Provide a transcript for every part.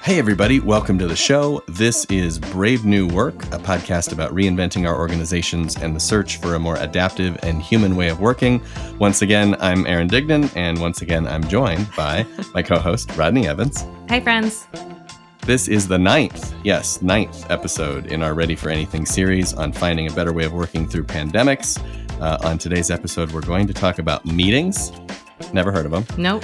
Hey everybody, welcome to the show. This is Brave New Work, a podcast about reinventing our organizations and the search for a more adaptive and human way of working. Once again, I'm Aaron Dignan, and once again, I'm joined by my co-host, Rodney Evans. Hey friends. This is the ninth episode in our Ready for Anything series on finding a better way of working through pandemics. On today's episode, we're going to talk about meetings. Never heard of them. Nope.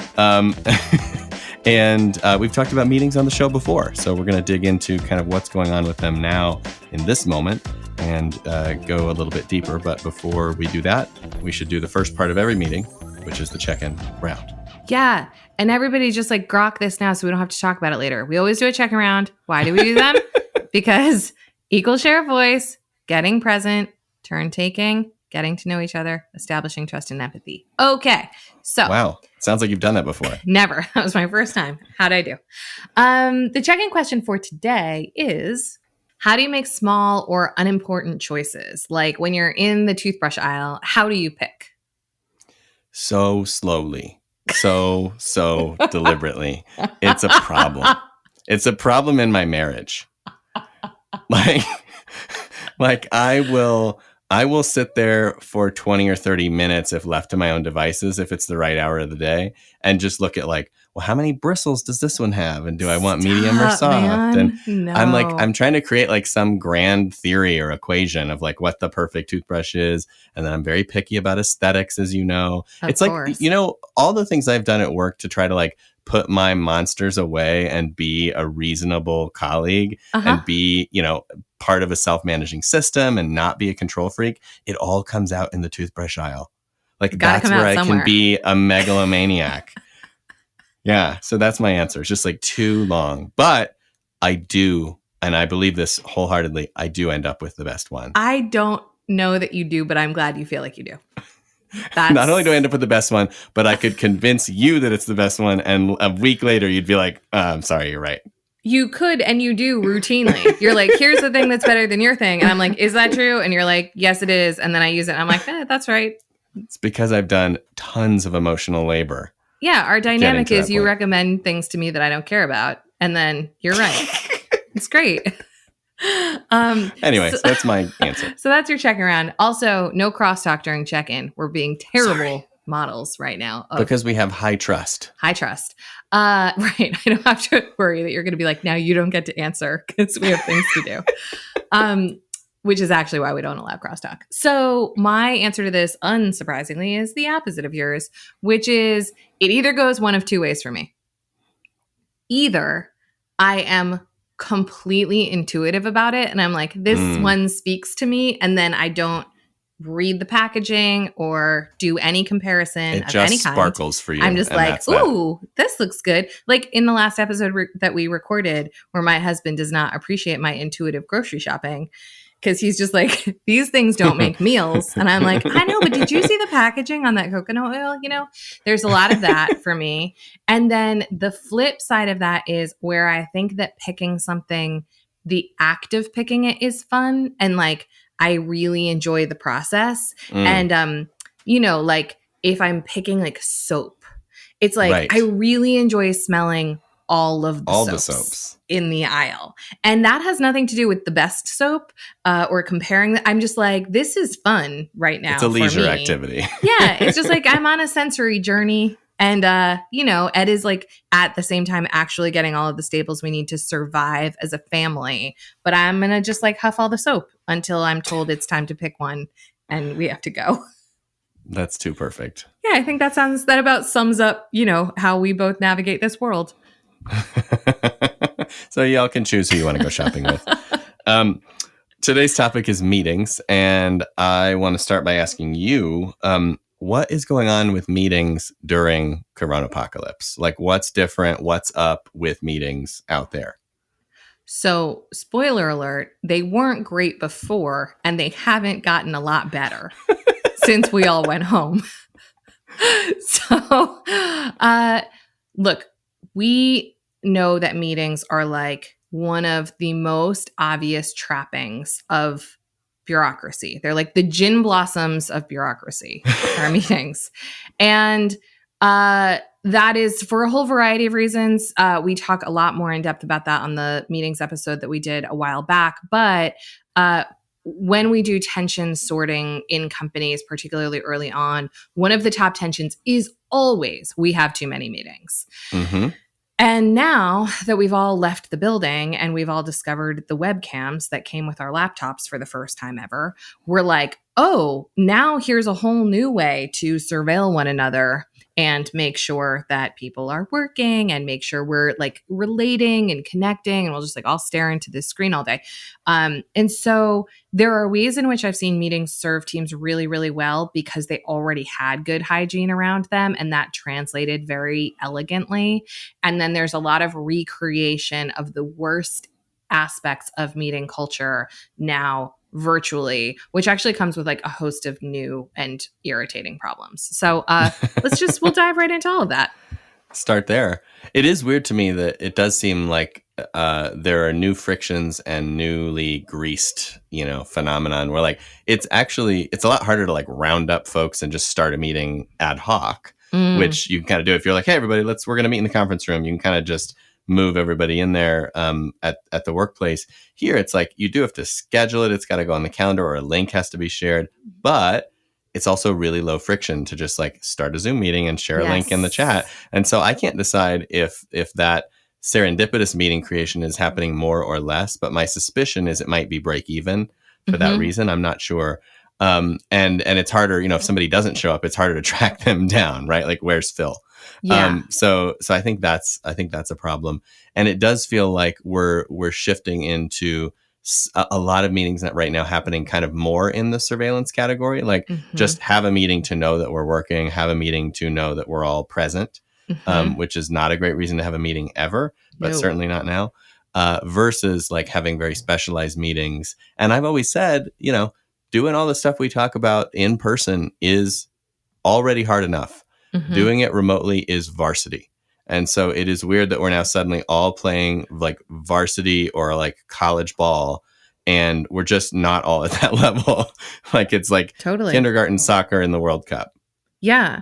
And we've talked about meetings on the show before, so we're going to dig into kind of what's going on with them now in this moment and go a little bit deeper. But before we do that, we should do the first part of every meeting, which is the check-in round. Yeah. And everybody just like grok this now so we don't have to talk about it later. We always do a check-in round. Why do we do them? Because equal share of voice, getting present, turn taking, getting to know each other, establishing trust and empathy. Okay. So. Wow. Sounds like you've done that before. Never. That was my first time. How'd I do? The check-in question for today is, how do you make small or unimportant choices? Like when you're in the toothbrush aisle, how do you pick? So slowly. So deliberately. It's a problem. It's a problem in my marriage. Like I will sit there for 20 or 30 minutes if left to my own devices, if it's the right hour of the day, and just look at like, well, how many bristles does this one have? And do I want medium or soft? Man. And No. I'm trying to create like some grand theory or equation of like what the perfect toothbrush is. And then I'm very picky about aesthetics, as you know. It's course. like, you know, all the things I've done at work to try to like put my monsters away and be a reasonable colleague and be, you know, part of a self-managing system and not be a control freak. It all comes out in the toothbrush aisle. Like that's where I can be a megalomaniac. Yeah. So that's my answer. It's just like too long, but I do. And I believe this wholeheartedly. I do end up with the best one. I don't know that you do, but I'm glad you feel like you do. Not only do I end up with the best one, but I could convince you that it's the best one. And a week later, you'd be like, I'm sorry, you're right. You could, and you do routinely. You're like, here's the thing that's better than your thing. And I'm like, is that true? And you're like, yes, it is. And then I use it. And I'm like, that's right. It's because I've done tons of emotional labor. Yeah. Our dynamic is you recommend things to me that I don't care about. And then you're right. It's great. Anyway, so that's my answer. So that's your check around. Also, no crosstalk during check-in. We're being terrible models right now. Because we have high trust. High trust. Right. I don't have to worry that you're going to be like, now you don't get to answer because we have things to do. Which is actually why we don't allow crosstalk. So my answer to this, unsurprisingly, is the opposite of yours, which is it either goes one of two ways for me. Either I am completely intuitive about it and I'm like, this one speaks to me, and then I don't read the packaging or do any comparison of any kind. It just sparkles for you. I'm just like, ooh, this looks good. Like in the last episode that we recorded where my husband does not appreciate my intuitive grocery shopping because he's just like, these things don't make meals. And I'm like, I know, but did you see the packaging on that coconut oil? You know, there's a lot of that for me. And then the flip side of that is where I think that picking something, the act of picking it is fun. And like, I really enjoy the process. And, you know, like if I'm picking like soap, it's like, I really enjoy smelling all the soaps in the aisle. And that has nothing to do with the best soap or comparing that. I'm just like, this is fun right now. It's a leisure activity. Yeah. It's just like, I'm on a sensory journey. And, you know, Ed is like at the same time actually getting all of the staples we need to survive as a family. But I'm going to just like huff all the soap until I'm told it's time to pick one and we have to go. That's too perfect. Yeah, I think that about sums up, you know, how we both navigate this world. So y'all can choose who you want to go shopping with. Today's topic is meetings. And I want to start by asking you, what is going on with meetings during Coronapocalypse? Like what's different? What's up with meetings out there? So spoiler alert, they weren't great before and they haven't gotten a lot better since we all went home. So look, we know that meetings are like one of the most obvious trappings of bureaucracy. They're like the gin blossoms of bureaucracy, our meetings. And That is for a whole variety of reasons. We talk a lot more in depth about that on the meetings episode that we did a while back. But when we do tension sorting in companies, particularly early on, one of the top tensions is always we have too many meetings. Mm-hmm. And now that we've all left the building and we've all discovered the webcams that came with our laptops for the first time ever, we're like, oh, now here's a whole new way to surveil one another and make sure that people are working and make sure we're like relating and connecting, and we'll just like all stare into this screen all day. And so there are ways in which I've seen meetings serve teams really, really well because they already had good hygiene around them, and that translated very elegantly. And then there's a lot of recreation of the worst aspects of meeting culture now virtually, which actually comes with like a host of new and irritating problems. So we'll dive right into all of that. Start there. It is weird to me that it does seem like there are new frictions and newly greased, phenomenon where like it's a lot harder to like round up folks and just start a meeting ad hoc, which you can kind of do if you're like, hey, everybody, we're going to meet in the conference room. You can kind of just move everybody in there at the workplace. Here, it's like you do have to schedule it. It's got to go on the calendar or a link has to be shared. But it's also really low friction to just like start a Zoom meeting and share a link in the chat. And so I can't decide if that serendipitous meeting creation is happening more or less. But my suspicion is it might be break even for that reason. I'm not sure. And it's harder, if somebody doesn't show up, it's harder to track them down, right? Like, where's Phil? Yeah. So I think that's a problem. And it does feel like we're shifting into a lot of meetings that right now happening kind of more in the surveillance category, like just have a meeting to know that we're working, have a meeting to know that we're all present, which is not a great reason to have a meeting ever, but certainly not now, versus like having very specialized meetings. And I've always said, doing all the stuff we talk about in person is already hard enough. Doing it remotely is varsity. And so it is weird that we're now suddenly all playing like varsity or like college ball, and we're just not all at that level. Like it's like kindergarten soccer in the World Cup. Yeah.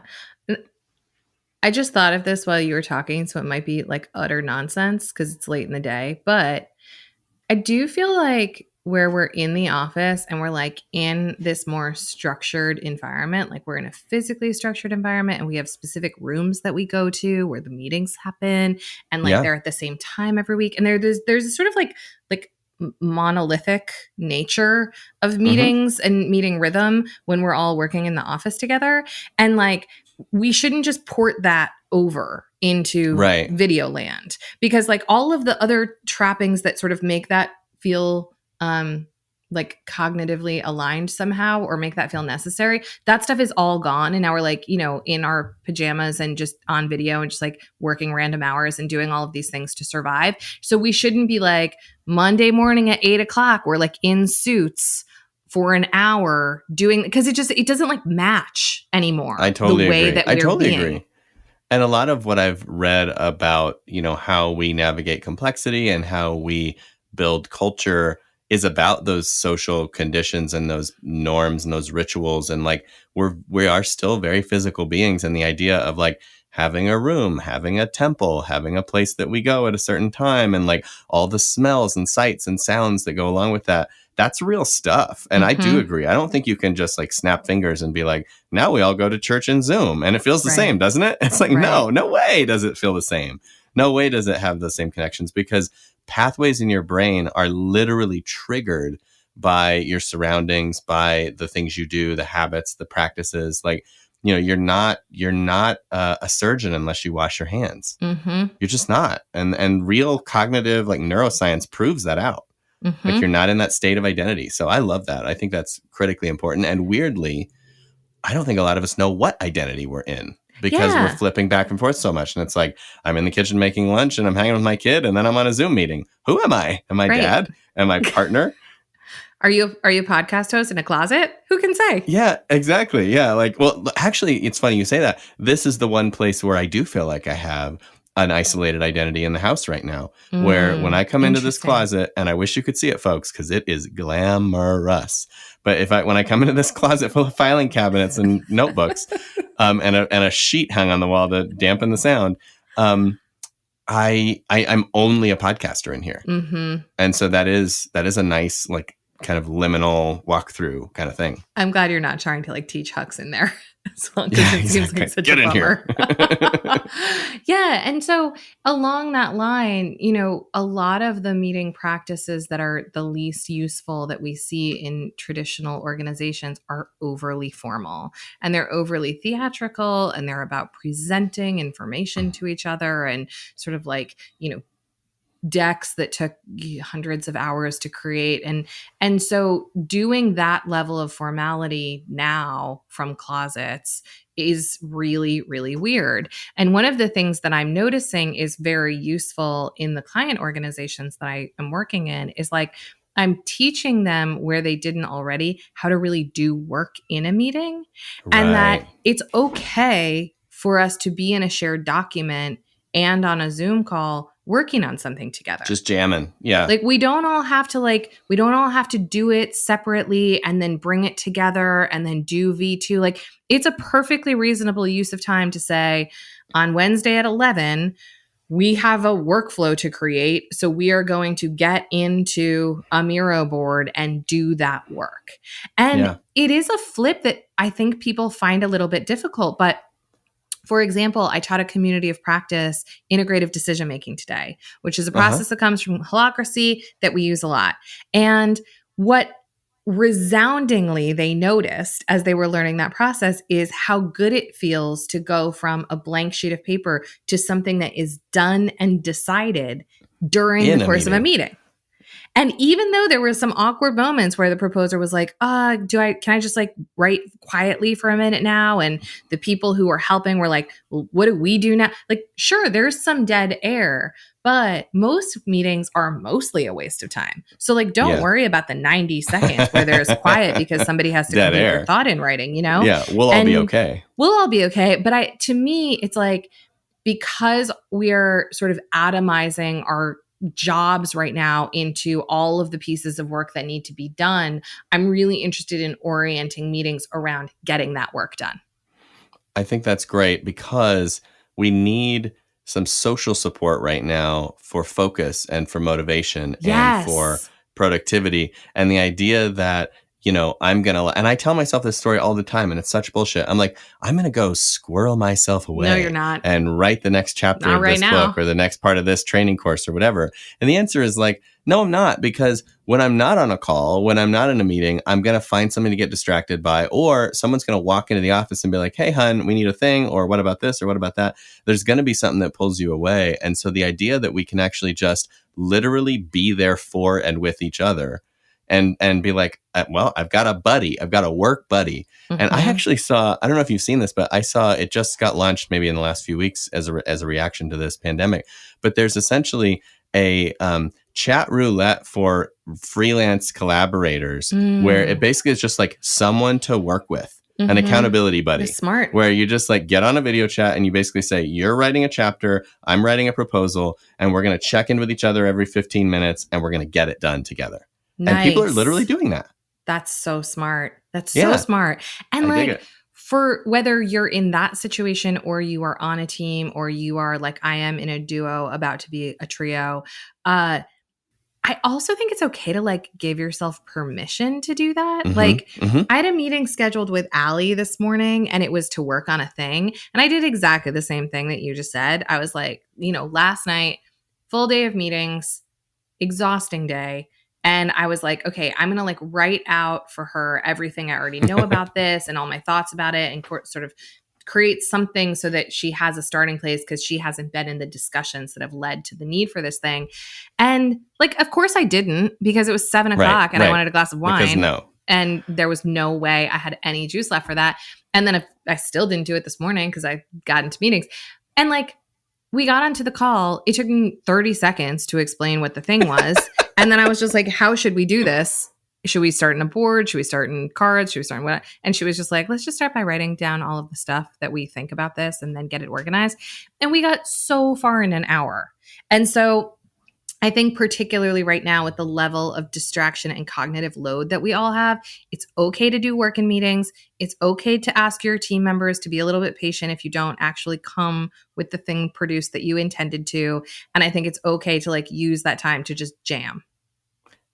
I just thought of this while you were talking, so it might be like utter nonsense because it's late in the day. But I do feel like where we're in the office and we're like in this more structured environment, like we're in a physically structured environment and we have specific rooms that we go to where the meetings happen, and like they're at the same time every week. And there's a sort of like monolithic nature of meetings and meeting rhythm when we're all working in the office together. And like, we shouldn't just port that over into video land, because like all of the other trappings that sort of make that feel like cognitively aligned somehow or make that feel necessary, that stuff is all gone. And now we're like, in our pajamas and just on video and just like working random hours and doing all of these things to survive. So we shouldn't be like Monday morning at 8:00, we're like in suits for an hour doing, because it doesn't like match anymore. I totally agree. I totally agree. And a lot of what I've read about, how we navigate complexity and how we build culture is about those social conditions and those norms and those rituals. And like, we are still very physical beings. And the idea of like having a room, having a temple, having a place that we go at a certain time, and like all the smells and sights and sounds that go along with that, that's real stuff. And I do agree. I don't think you can just like snap fingers and be like, now we all go to church in Zoom and it feels the same, doesn't it? It's like, no way does it feel the same. No way does it have the same connections, because pathways in your brain are literally triggered by your surroundings, by the things you do, the habits, the practices. Like, you're not a surgeon unless you wash your hands. You're just not. And real cognitive like neuroscience proves that out. Like you're not in that state of identity. So I love that. I think that's critically important. And weirdly, I don't think a lot of us know what identity we're in, because we're flipping back and forth so much. And it's like, I'm in the kitchen making lunch and I'm hanging with my kid and then I'm on a Zoom meeting. Who am I? Am I dad? Am I partner? Are you a podcast host in a closet? Who can say? Yeah, exactly. Yeah. Like, well, actually, it's funny you say that. This is the one place where I do feel like I have an isolated identity in the house right now, where when I come into this closet, and I wish you could see it, folks, because it is glamorous. But when I come into this closet full of filing cabinets and notebooks, and a sheet hung on the wall to dampen the sound, I'm only a podcaster in here. And so that is a nice, like, kind of liminal walkthrough kind of thing. I'm glad you're not trying to like teach Hux in there as well, because it seems like such a bummer. Yeah. And so along that line, you know, a lot of the meeting practices that are the least useful that we see in traditional organizations are overly formal, and they're overly theatrical, and they're about presenting information to each other and sort of like, you know, decks that took hundreds of hours to create. And so doing that level of formality now from closets is really, really weird. And one of the things that I'm noticing is very useful in the client organizations that I am working in is like, I'm teaching them where they didn't already, how to really do work in a meeting. Right. And that it's okay for us to be in a shared document and on a Zoom call working on something together. Just jamming. Yeah. Like we don't all have to do it separately and then bring it together and then do V2. Like it's a perfectly reasonable use of time to say on Wednesday at 11, we have a workflow to create. So we are going to get into a Miro board and do that work. And it is a flip that I think people find a little bit difficult, but for example, I taught a community of practice integrative decision-making today, which is a process that comes from holacracy that we use a lot. And what resoundingly they noticed as they were learning that process is how good it feels to go from a blank sheet of paper to something that is done and decided during the course of a meeting. And even though there were some awkward moments where the proposer was like, can I just like write quietly for a minute now? And the people who were helping were like, well, what do we do now? Like, sure, there's some dead air, but most meetings are mostly a waste of time. So like, don't worry about the 90 seconds where there's quiet because somebody has to complete their thought in writing, you know? Yeah, we'll all be okay. We'll all be okay. But to me, it's like, because we're sort of atomizing our jobs right now into all of the pieces of work that need to be done, I'm really interested in orienting meetings around getting that work done. I think that's great because we need some social support right now for focus and for motivation and for productivity. And the idea that, you know, and I tell myself this story all the time and it's such bullshit. I'm like, I'm going to go squirrel myself away. No, you're not. And write the next chapter of this book or the next part of this training course or whatever. And the answer is like, no, I'm not, because when I'm not on a call, when I'm not in a meeting, I'm going to find something to get distracted by, or someone's going to walk into the office and be like, hey, hun, we need a thing, or what about this, or what about that? There's going to be something that pulls you away. And so the idea that we can actually just literally be there for and with each other and be like, well, I've got a buddy, I've got a work buddy. Mm-hmm. And I actually saw, I don't know if you've seen this, but I saw it just got launched maybe in the last few weeks as a reaction to this pandemic. But there's essentially a chat roulette for freelance collaborators where it basically is just like someone to work with. Mm-hmm. An accountability buddy. That's smart. Where you just like get on a video chat and you basically say, you're writing a chapter, I'm writing a proposal, and we're going to check in with each other every 15 minutes and we're going to get it done together. Nice. And people are literally doing that. That's so smart. That's so smart. And like, for whether you're in that situation or you are on a team or you are like I am in a duo about to be a trio, I also think it's okay to like give yourself permission to do that. Mm-hmm, like I had a meeting scheduled with Allie this morning and it was to work on a thing. And I did exactly the same thing that you just said. I was like, you know, last night, full day of meetings, exhausting day. And I was like, okay, I'm going to like write out for her everything I already know about this and all my thoughts about it and sort of create something so that she has a starting place because she hasn't been in the discussions that have led to the need for this thing. And like, of course I didn't, because it was 7 o'clock and I wanted a glass of wine. And there was no way I had any juice left for that. And then I still didn't do it this morning because I got into meetings. And like, we got onto the call. It took me 30 seconds to explain what the thing was. And then I was just like, how should we do this? should we start in a board? Should we start in cards? Should we start in what? And she was just like, let's just start by writing down all of the stuff that we think about this and then get it organized. And we got so far in an hour. And so I think particularly right now with the level of distraction and cognitive load that we all have, it's okay to do work in meetings. It's okay to ask your team members to be a little bit patient if you don't actually come with the thing produced that you intended to. And I think it's okay to like use that time to just jam.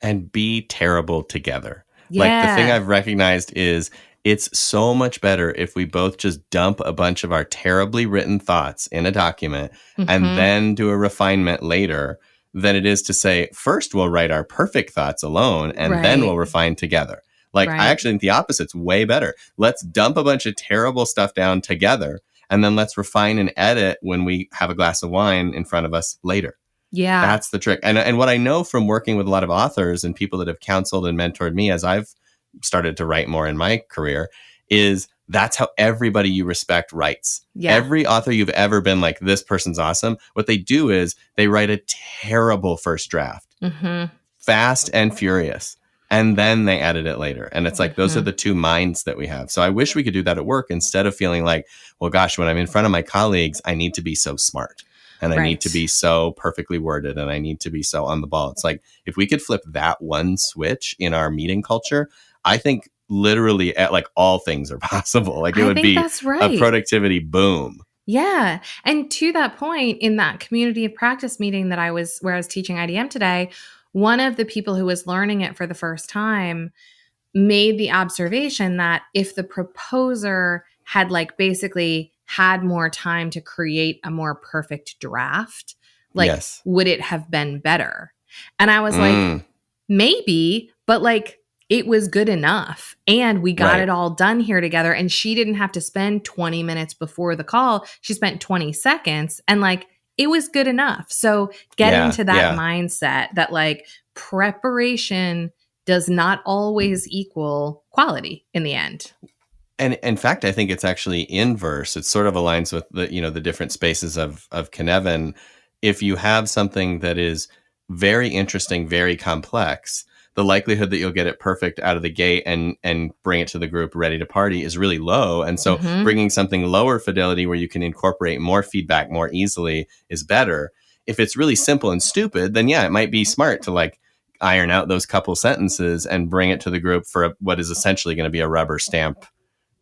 And be terrible together. Yeah. Like the thing I've recognized is it's so much better if we both just dump a bunch of our terribly written thoughts in a document and then do a refinement later than it is to say, first we'll write our perfect thoughts alone and then we'll refine together. Like I actually think the opposite's way better. Let's dump a bunch of terrible stuff down together and then let's refine and edit when we have a glass of wine in front of us later. Yeah. That's the trick. And what I know from working with a lot of authors and people that have counseled and mentored me as I've started to write more in my career is that's how everybody you respect writes. Yeah. Every author you've ever been like, this person's awesome. What they do is they write a terrible first draft, fast and furious, and then they edit it later. And it's like, those are the two minds that we have. So I wish we could do that at work instead of feeling like, well, gosh, when I'm in front of my colleagues, I need to be so smart. And I need to be so perfectly worded and I need to be so on the ball. It's like, if we could flip that one switch in our meeting culture, I think literally like all things are possible. Like it would be a productivity boom. Yeah. And to that point, in that community of practice meeting where I was teaching IDM today, one of the people who was learning it for the first time made the observation that if the proposer had like basically had more time to create a more perfect draft, like would it have been better? And I was like, maybe, but like it was good enough. And we got it all done here together. And she didn't have to spend 20 minutes before the call. She spent 20 seconds and like it was good enough. So getting to that mindset that like preparation does not always equal quality in the end. And in fact, I think it's actually inverse. It sort of aligns with the different spaces of Cynefin. If you have something that is very interesting, very complex, the likelihood that you'll get it perfect out of the gate and bring it to the group ready to party is really low. And so bringing something lower fidelity where you can incorporate more feedback more easily is better. If it's really simple and stupid, then it might be smart to like iron out those couple sentences and bring it to the group for what is essentially going to be a rubber stamp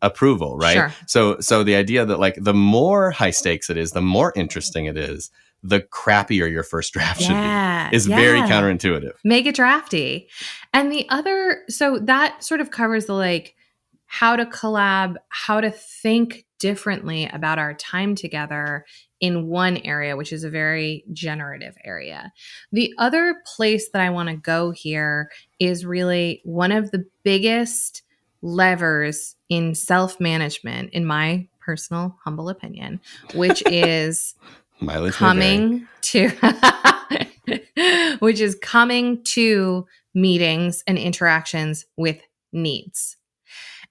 approval, right? Sure. So the idea that like the more high stakes it is, the more interesting it is, the crappier your first draft should be is very counterintuitive. Make it drafty. And the other, so that sort of covers the like how to collab, how to think differently about our time together in one area, which is a very generative area. The other place that I want to go here is really one of the biggest levers in self-management, in my personal humble opinion, which is coming to meetings and interactions with needs.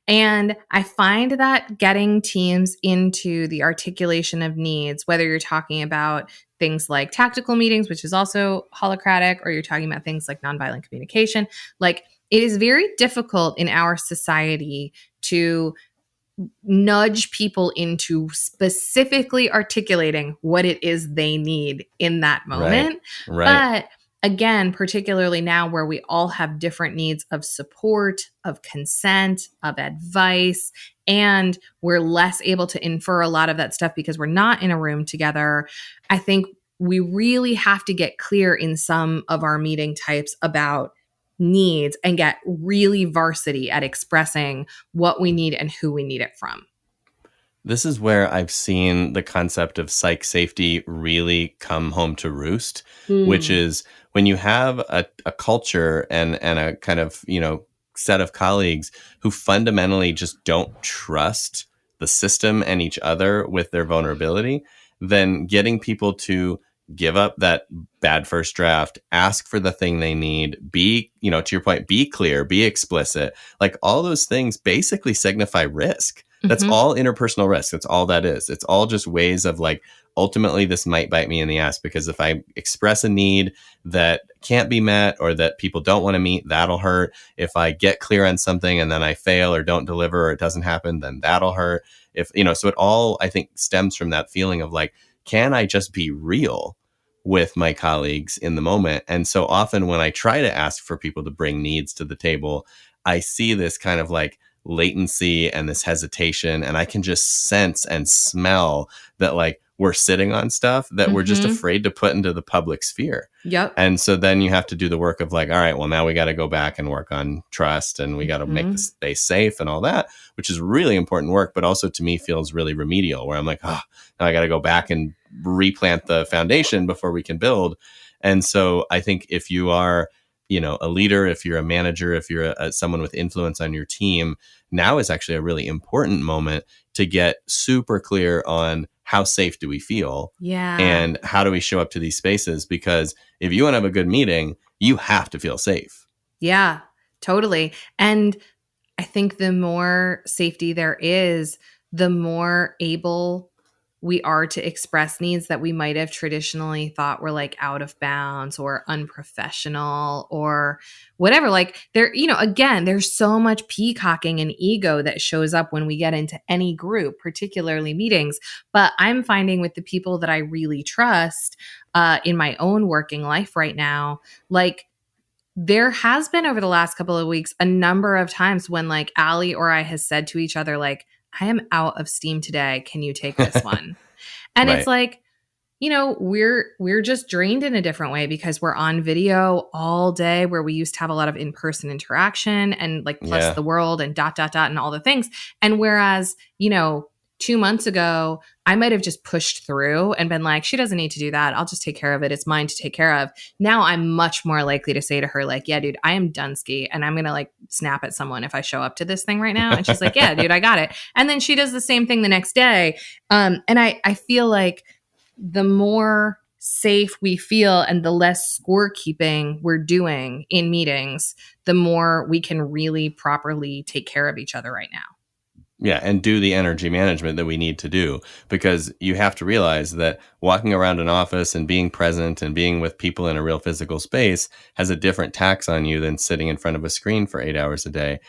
And I find that getting teams into the articulation of needs, whether you're talking about things like tactical meetings, which is also holacratic, or you're talking about things like nonviolent communication, like it is very difficult in our society to nudge people into specifically articulating what it is they need in that moment. Right. But again, particularly now where we all have different needs of support, of consent, of advice, and we're less able to infer a lot of that stuff because we're not in a room together, I think we really have to get clear in some of our meeting types about needs and get really varsity at expressing what we need and who we need it from. This is where I've seen the concept of psych safety really come home to roost, which is when you have a culture and a kind of, set of colleagues who fundamentally just don't trust the system and each other with their vulnerability, then getting people to give up that bad first draft, ask for the thing they need, be, to your point, be clear, be explicit. Like all those things basically signify risk. That's all interpersonal risk. That's all that is. It's all just ways of like ultimately this might bite me in the ass, because if I express a need that can't be met or that people don't want to meet, that'll hurt. If I get clear on something and then I fail or don't deliver or it doesn't happen, then that'll hurt. If, so it all, I think, stems from that feeling of like, can I just be real with my colleagues in the moment? And so often when I try to ask for people to bring needs to the table, I see this kind of like latency and this hesitation, and I can just sense and smell that like we're sitting on stuff that we're just afraid to put into the public sphere. Yep. And so then you have to do the work of like, all right, well, now we got to go back and work on trust, and we got to make the space safe and all that, which is really important work, but also to me feels really remedial, where I'm like, oh, now I got to go back and replant the foundation before we can build. And so I think if you are, a leader, if you're a manager, if you're someone with influence on your team, now is actually a really important moment to get super clear on how safe do we feel? Yeah. And how do we show up to these spaces? Because if you want to have a good meeting, you have to feel safe. Yeah, totally. And I think the more safety there is, the more able we are to express needs that we might have traditionally thought were like out of bounds or unprofessional or whatever. Like there, again, there's so much peacocking and ego that shows up when we get into any group, particularly meetings. But I'm finding with the people that I really trust in my own working life right now, like there has been over the last couple of weeks a number of times when like Allie or I has said to each other, like, I am out of steam today. Can you take this one? And Right. It's like, we're just drained in a different way because we're on video all day, where we used to have a lot of in-person interaction and like plus the world and ... and all the things. And whereas, 2 months ago, I might have just pushed through and been like, she doesn't need to do that. I'll just take care of it. It's mine to take care of. Now I'm much more likely to say to her, like, yeah, dude, I am done ski. And I'm going to like snap at someone if I show up to this thing right now. And she's like, yeah, dude, I got it. And then she does the same thing the next day. And I feel like the more safe we feel and the less scorekeeping we're doing in meetings, the more we can really properly take care of each other right now. Yeah, and do the energy management that we need to do, because you have to realize that walking around an office and being present and being with people in a real physical space has a different tax on you than sitting in front of a screen for 8 hours a day.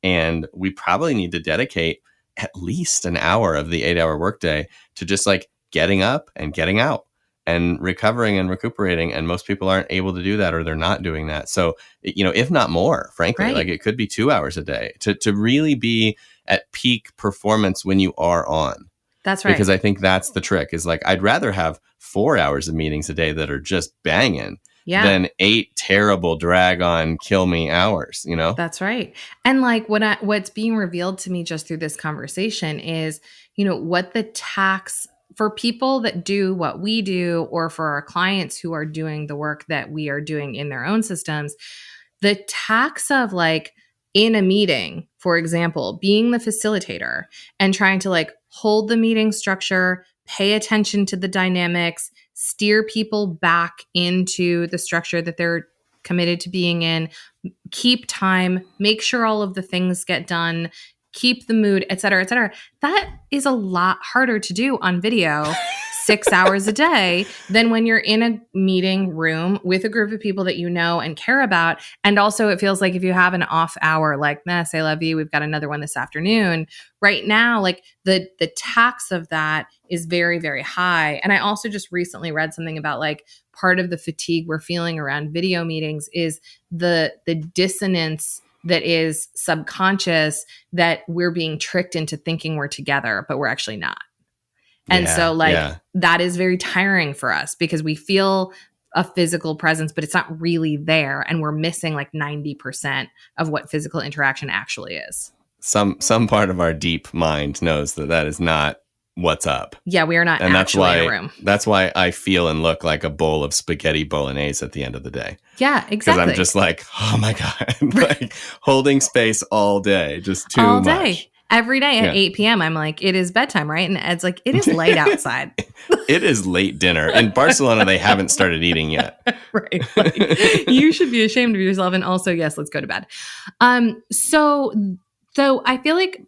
And we probably need to dedicate at least an hour of the 8-hour workday to just like getting up and getting out and recovering and recuperating. And most people aren't able to do that, or they're not doing that. So, if not more, frankly, Right. like it could be 2 hours a day to really be at peak performance when you are on. That's right. Because I think that's the trick, is like, I'd rather have 4 hours of meetings a day that are just banging than 8 terrible drag on kill me hours, That's right. And like what's being revealed to me just through this conversation is, what the tax for people that do what we do, or for our clients who are doing the work that we are doing in their own systems, the tax of like in a meeting, for example, being the facilitator and trying to like hold the meeting structure, pay attention to the dynamics, steer people back into the structure that they're committed to being in, keep time, make sure all of the things get done, keep the mood, et cetera, et cetera. That is a lot harder to do on video 6 hours a day than when you're in a meeting room with a group of people that you know and care about. And also it feels like if you have an off hour, like, say la vie, we've got another one this afternoon. Right now, like the tax of that is very, very high. And I also just recently read something about like part of the fatigue we're feeling around video meetings is the dissonance that is subconscious, that we're being tricked into thinking we're together, but we're actually not. And so that is very tiring for us because we feel a physical presence, but it's not really there. And we're missing like 90% of what physical interaction actually is. Some part of our deep mind knows that is not what's up. Yeah, we are not actually in a room. That's why I feel and look like a bowl of spaghetti bolognese at the end of the day. Yeah, exactly. Because I'm just like, oh my God, like holding space all day, just too all much. Day. Every day at 8 p.m., I'm like, it is bedtime, right? And Ed's like, it is late outside. It is late dinner. In Barcelona, they haven't started eating yet. Right. Like, you should be ashamed of yourself. And also, yes, let's go to bed. So I feel like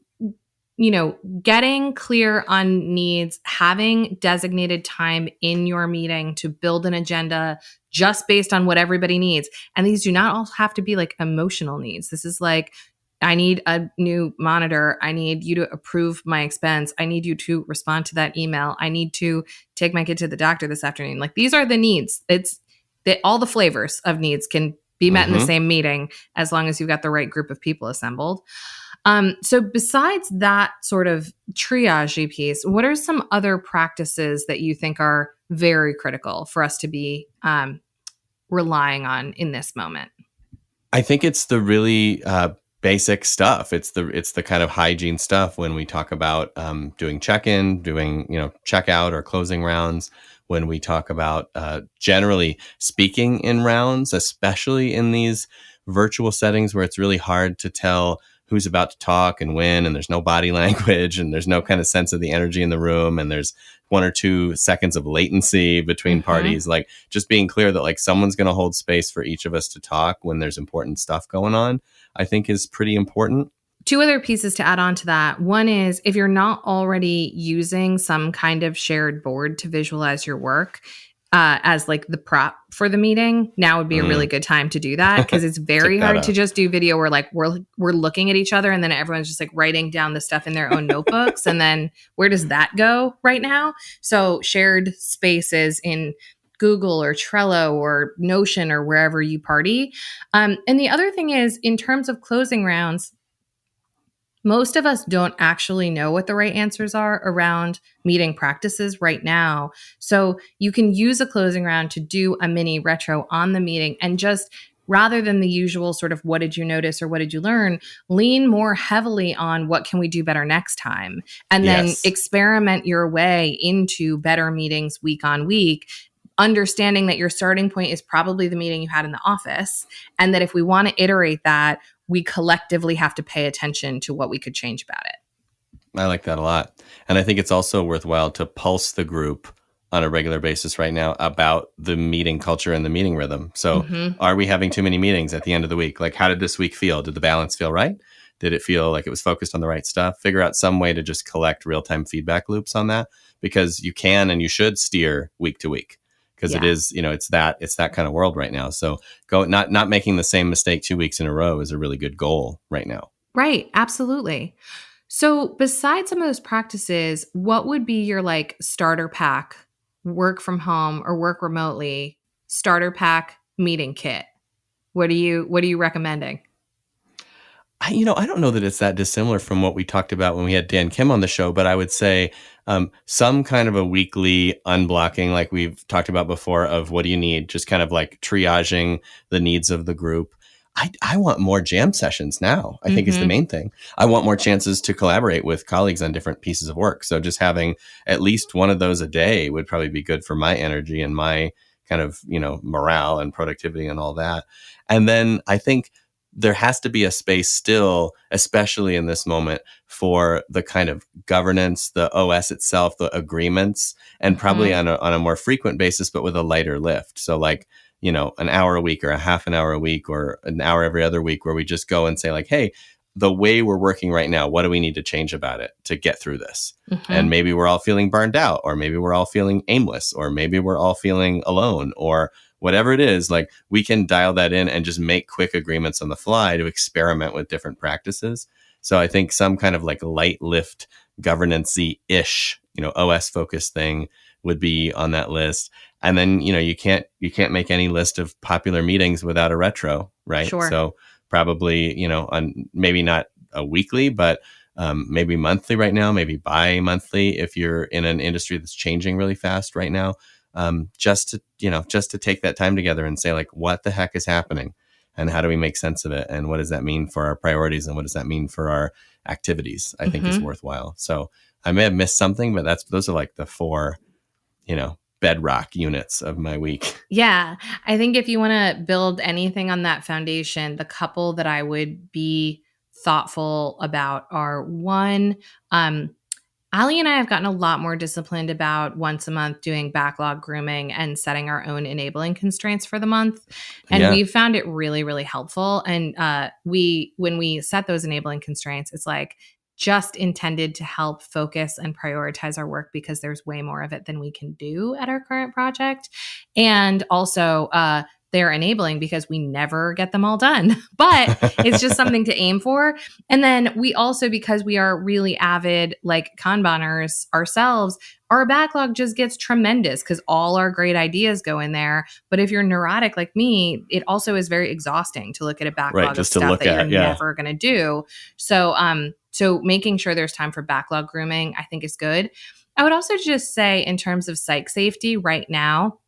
getting clear on needs, having designated time in your meeting to build an agenda just based on what everybody needs. And these do not all have to be like emotional needs. This is like, I need a new monitor. I need you to approve my expense. I need you to respond to that email. I need to take my kid to the doctor this afternoon. Like, these are the needs. It's that all the flavors of needs can be met in the same meeting as long as you've got the right group of people assembled. So besides that sort of triage piece, what are some other practices that you think are very critical for us to be relying on in this moment? I think it's the really basic stuff. It's the kind of hygiene stuff when we talk about doing check-in, doing checkout or closing rounds. When we talk about generally speaking in rounds, especially in these virtual settings where it's really hard to tell who's about to talk and when, and there's no body language and there's no kind of sense of the energy in the room, and there's 1 or 2 seconds of latency between parties. Like, just being clear that like someone's going to hold space for each of us to talk when there's important stuff going on, I think is pretty important. 2 other pieces to add on to that. One is, if you're not already using some kind of shared board to visualize your work as like the prop for the meeting, now would be a really good time to do that, because it's very hard to just do video where like we're looking at each other and then everyone's just like writing down the stuff in their own notebooks. And then where does that go right now? So shared spaces in Google or Trello or Notion or wherever you party. And the other thing is, in terms of closing rounds, most of us don't actually know what the right answers are around meeting practices right now. So you can use a closing round to do a mini retro on the meeting, and just, rather than the usual sort of what did you notice or what did you learn, lean more heavily on what can we do better next time, and then experiment your way into better meetings week on week, understanding that your starting point is probably the meeting you had in the office, and that if we want to iterate that, we collectively have to pay attention to what we could change about it. I like that a lot. And I think it's also worthwhile to pulse the group on a regular basis right now about the meeting culture and the meeting rhythm. So are we having too many meetings at the end of the week? Like, how did this week feel? Did the balance feel right? Did it feel like it was focused on the right stuff? Figure out some way to just collect real-time feedback loops on that, because you can and you should steer week to week. Because it is, it's that kind of world right now. So not making the same mistake 2 weeks in a row is a really good goal right now. Right. Absolutely. So besides some of those practices, what would be your like starter pack, work from home or work remotely, starter pack meeting kit? What are you recommending? I don't know that it's that dissimilar from what we talked about when we had Dan Kim on the show, but I would say some kind of a weekly unblocking, like we've talked about before, of what do you need, just kind of like triaging the needs of the group. I want more jam sessions now, I think is the main thing. I want more chances to collaborate with colleagues on different pieces of work. So just having at least one of those a day would probably be good for my energy and my kind of, morale and productivity and all that. And then I think there has to be a space still, especially in this moment, for the kind of governance, the OS itself, the agreements, and probably on a more frequent basis, but with a lighter lift. So like, an hour a week or a half an hour a week or an hour every other week, where we just go and say like, hey, the way we're working right now, what do we need to change about it to get through this? And maybe we're all feeling burned out, or maybe we're all feeling aimless, or maybe we're all feeling alone, or whatever it is. Like, we can dial that in and just make quick agreements on the fly to experiment with different practices. So I think some kind of like light lift governance-y-ish, OS focused thing would be on that list. And then, you can't make any list of popular meetings without a retro, right? Sure. So probably, on maybe not a weekly, but maybe monthly right now, maybe bi-monthly if you're in an industry that's changing really fast right now. Just to take that time together and say like, what the heck is happening, and how do we make sense of it, and what does that mean for our priorities, and what does that mean for our activities, I think is worthwhile. So I may have missed something, but those are like the 4, bedrock units of my week. Yeah. I think if you want to build anything on that foundation, the couple that I would be thoughtful about are, one, Ali and I have gotten a lot more disciplined about once a month doing backlog grooming and setting our own enabling constraints for the month. And we've found it really, really helpful. And when we set those enabling constraints, it's like, just intended to help focus and prioritize our work because there's way more of it than we can do at our current project. And also, they're enabling because we never get them all done, but it's just something to aim for. And then we also, because we are really avid like Kanbaners ourselves, our backlog just gets tremendous because all our great ideas go in there. But if you're neurotic like me, it also is very exhausting to look at a backlog of stuff that you're never going to do. So making sure there's time for backlog grooming, I think is good. I would also just say in terms of psych safety right now,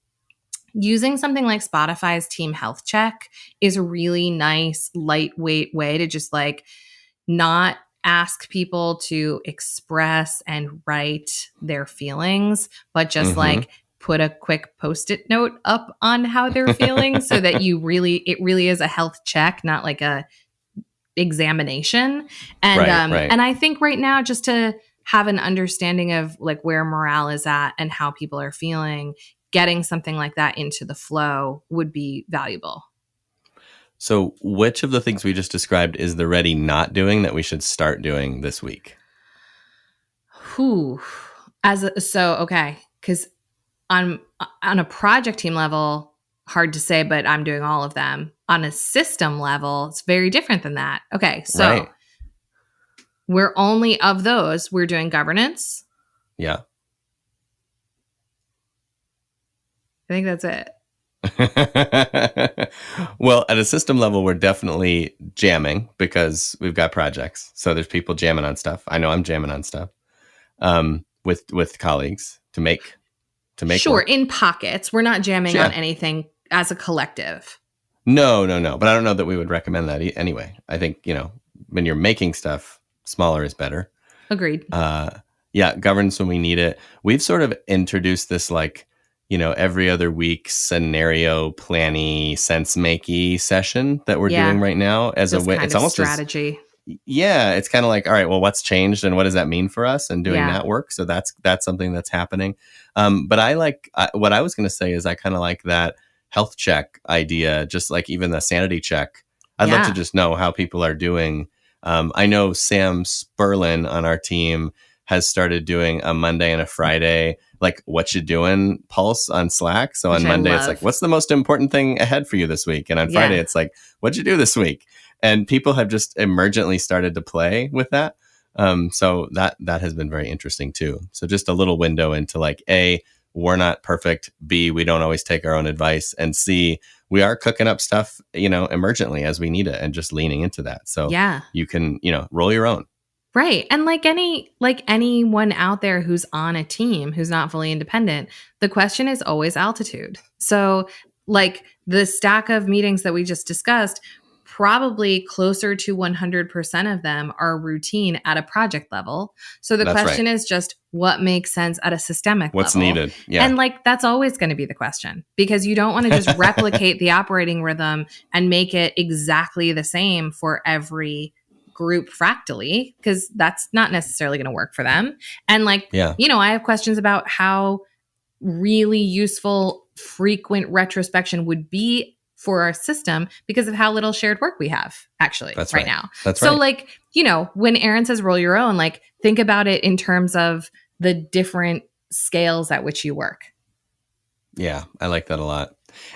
using something like Spotify's Team Health Check is a really nice, lightweight way to just like not ask people to express and write their feelings, but just like put a quick Post-it note up on how they're feeling so that it really is a health check, not like a examination. And and I think right now, just to have an understanding of like where morale is at and how people are feeling, getting something like that into the flow would be valuable. So which of the things we just described is the Ready not doing that we should start doing this week? Okay. Because on a project team level, hard to say, but I'm doing all of them. On a system level, it's very different than that. Okay. So we're only of those. We're doing governance. Yeah. I think that's it. Well, at a system level, we're definitely jamming because we've got projects. So there's people jamming on stuff. I know I'm jamming on stuff with colleagues to make sure work. In pockets. We're not jamming on anything as a collective. No. But I don't know that we would recommend that anyway. I think, when you're making stuff, smaller is better. Agreed. Governance when we need it. We've sort of introduced this like, every other week scenario planny, sense makey session that we're doing right now as a way. It's almost strategy. It's kind of like, all right, well, what's changed and what does that mean for us and doing that work? So that's something that's happening. But I like what I was going to say is I kind of like that health check idea, just like even the sanity check. I'd love to just know how people are doing. I know Sam Sperlin on our team has started doing a Monday and a Friday, like what you doing pulse on Slack. So on Monday, it's like, what's the most important thing ahead for you this week? And on Friday, it's like, what'd you do this week? And people have just emergently started to play with that. So that has been very interesting too. So just a little window into like, A, we're not perfect. B, we don't always take our own advice. And C, we are cooking up stuff, emergently as we need it and just leaning into that. So you can, roll your own. Right. And like anyone out there who's on a team who's not fully independent, the question is always altitude. So like the stack of meetings that we just discussed, probably closer to 100% of them are routine at a project level. So the question is just what makes sense at a systemic level. What's needed. Yeah. And like that's always going to be the question because you don't want to just replicate the operating rhythm and make it exactly the same for every group fractally because that's not necessarily going to work for them. And like, I have questions about how really useful frequent retrospection would be for our system because of how little shared work we have actually now. That's so like, when Aaron says roll your own, like think about it in terms of the different scales at which you work. Yeah, I like that a lot.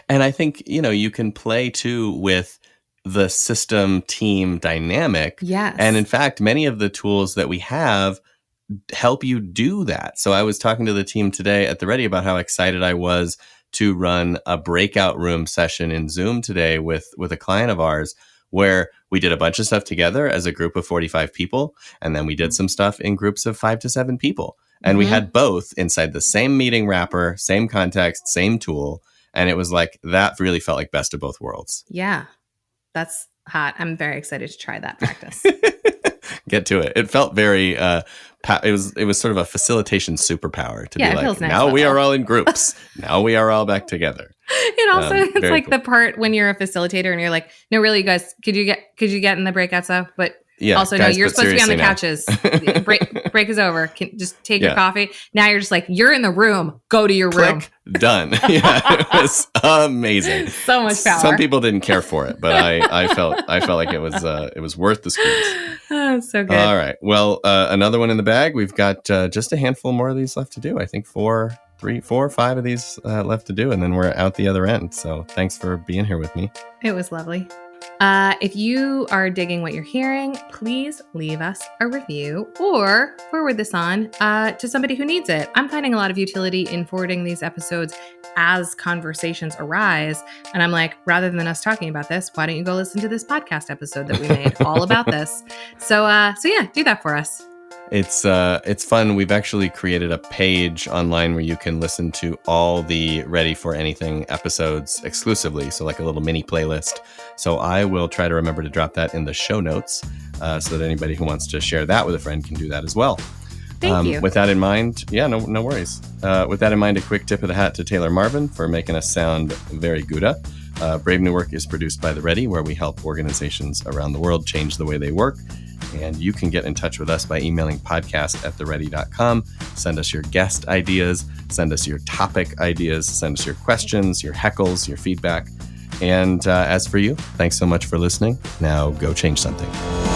And I think, you can play too with the system team dynamic. Yes. And in fact, many of the tools that we have help you do that. So I was talking to the team today at the Ready about how excited I was to run a breakout room session in Zoom today with a client of ours where we did a bunch of stuff together as a group of 45 people. And then we did some stuff in groups of 5 to 7 people. And we had both inside the same meeting wrapper, same context, same tool. And it was like, that really felt like best of both worlds. Yeah. That's hot. I'm very excited to try that practice. Get to it. It felt very, it was sort of a facilitation superpower to be like, nice now we are all in groups. Now we are all back together. It also, it's like cool. The part when you're a facilitator and you're like, no, really, you guys, could you get in the breakouts though? But Yeah. Also, guys, no, you're but supposed to be on the seriously now. couches. Break is over. Just take your Yeah. coffee. Now you're just like, you're in the room. Go to your room. Click, done. Yeah, it was amazing. So much power. Some people didn't care for it, but I felt like it was worth the squeeze. Oh, so good. All right. Well, another one in the bag. We've got just a handful more of these left to do. I think 4 or 5 of these left to do, and then we're out the other end. So thanks for being here with me. It was lovely. If you are digging what you're hearing, please leave us a review or forward this on to somebody who needs it. I'm finding a lot of utility in forwarding these episodes as conversations arise. And I'm like, rather than us talking about this, why don't you go listen to this podcast episode that we made all about this? So yeah, do that for us. It's fun. We've actually created a page online where you can listen to all the Ready for Anything episodes exclusively. So like a little mini playlist. So I will try to remember to drop that in the show notes so that anybody who wants to share that with a friend can do that as well. Thank you. With that in mind, no worries. With that in mind, a quick tip of the hat to Taylor Marvin for making us sound very Gouda. Brave New Work is produced by The Ready, where we help organizations around the world change the way they work. And you can get in touch with us by emailing podcast@theready.com. Send us your guest ideas, send us your topic ideas, send us your questions, your heckles, your feedback. And as for you, thanks so much for listening. Now go change something.